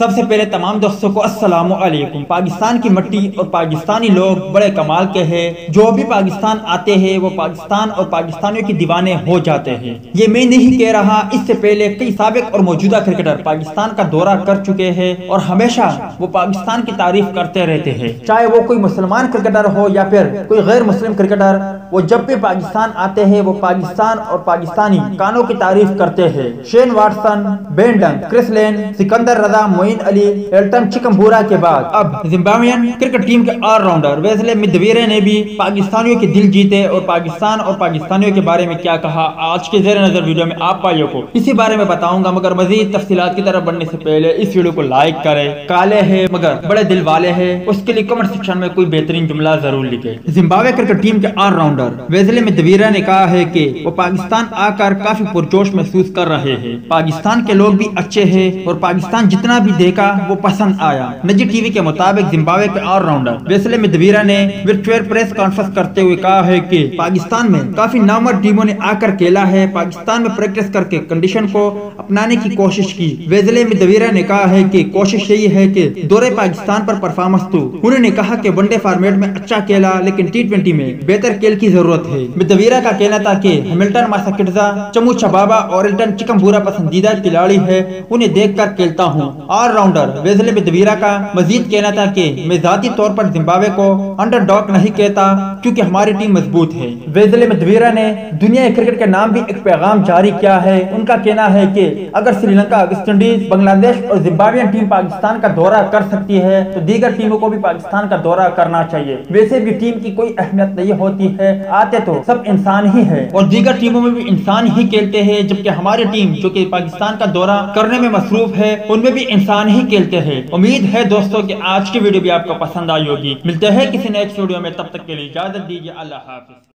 سب سے پہلے تمام دوستوں کو السلام علیکم۔ پاکستان کی مٹی اور پاکستانی لوگ بڑے کمال کے ہیں۔ جو بھی پاکستان آتے ہیں وہ پاکستان اور پاکستانیوں کی دیوانے ہو جاتے ہیں۔ یہ میں نہیں کہہ رہا، اس سے پہلے کئی سابق اور موجودہ کرکٹر پاکستان کا دورہ کر چکے ہیں اور ہمیشہ وہ پاکستان کی تعریف کرتے رہتے ہیں، چاہے وہ کوئی مسلمان کرکٹر ہو یا پھر کوئی غیر مسلم کرکٹر۔ وہ جب بھی پاکستان آتے ہیں وہ پاکستان اور پاکستانی کانوں کی تعریف کرتے ہیں۔ شین واٹسن، بین ڈنگ، کرس لین، سکندر رضا، معین علی، ایلٹن چکنبورہ کے بعد اب زمبابوین کرکٹ ٹیم کے آل راؤنڈر ویسلے مدویرے نے بھی پاکستانیوں کے دل جیتے اور پاکستان اور پاکستانیوں کے بارے میں کیا کہا، آج کے زیر نظر ویڈیو میں آپ بھائیوں کو اسی بارے میں بتاؤں گا۔ مگر مزید تفصیلات کی طرف بڑھنے سے پہلے اس ویڈیو کو لائک کریں۔ کالے ہیں مگر بڑے دل والے ہیں، اس کے لیے کمنٹ سیکشن میں کوئی بہترین جملہ ضرور لکھیں۔ زمبابوے کرکٹ ٹیم کے آل راؤنڈر ویسلے مدویرے نے کہا ہے کہ وہ پاکستان آ کر کافی پرجوش محسوس کر رہے ہیں۔ پاکستان کے لوگ بھی اچھے ہیں اور پاکستان جتنا بھی دیکھا وہ پسند آیا۔ نجی ٹی وی کے مطابق زمبابوے کے آل راؤنڈر ویسلے مدویرے نے ورچوئل پریس کانفرنس کرتے ہوئے کہا ہے کہ پاکستان میں کافی نامور ٹیموں نے آ کر کھیلا ہے، پاکستان میں پریکٹس کر کے کنڈیشن کو اپنانے کی کوشش کی۔ ویسلے مدویرے نے کہا ہے کہ کوشش یہی ہے کہ دورے پاکستان پر پرفارمنس تو انہوں نے کہا کہ ون ڈے فارمیٹ میں اچھا کھیلا لیکن T20 میں بہتر کھیل کی ضرورت ہے۔ مدویرے کا کہنا تھا کہ ہیملٹن ماساکٹزا، چمو چھبابا اور ایلٹن چکنبورہ پسندیدہ کھلاڑی ہے، انہیں دیکھ کر کھیلتا ہوں۔ آل راؤنڈر ویسلے مدویرے کا مزید کہنا تھا کہ میں ذاتی طور پر زمبابوے کو انڈر ڈاگ نہیں کہتا کیونکہ ہماری ٹیم مضبوط ہے۔ ویسلے مدویرے نے دنیا کرکٹ کے نام بھی ایک پیغام جاری کیا ہے۔ ان کا کہنا ہے کہ اگر سری لنکا، ویسٹ انڈیز، بنگلہ دیش اور زمبابوین ٹیم پاکستان کا دورہ کر سکتی ہے تو دیگر ٹیموں کو بھی پاکستان کا دورہ کرنا چاہیے۔ ویسے بھی ٹیم کی کوئی اہمیت نہیں ہوتی ہے، آتے تو سب انسان ہی ہے اور دیگر ٹیموں میں بھی انسان ہی کھیلتے ہیں، جبکہ ہماری ٹیم جو کہ پاکستان کا دورہ کرنے میں مصروف ہے ان میں بھی انسان ہی کھیلتے ہیں۔ امید ہے دوستوں کہ آج کی ویڈیو بھی آپ کو پسند آئی ہوگی۔ ملتے ہیں کسی نیکسٹ ویڈیو میں، تب تک کے لیے اجازت دیجیے، اللہ حافظ۔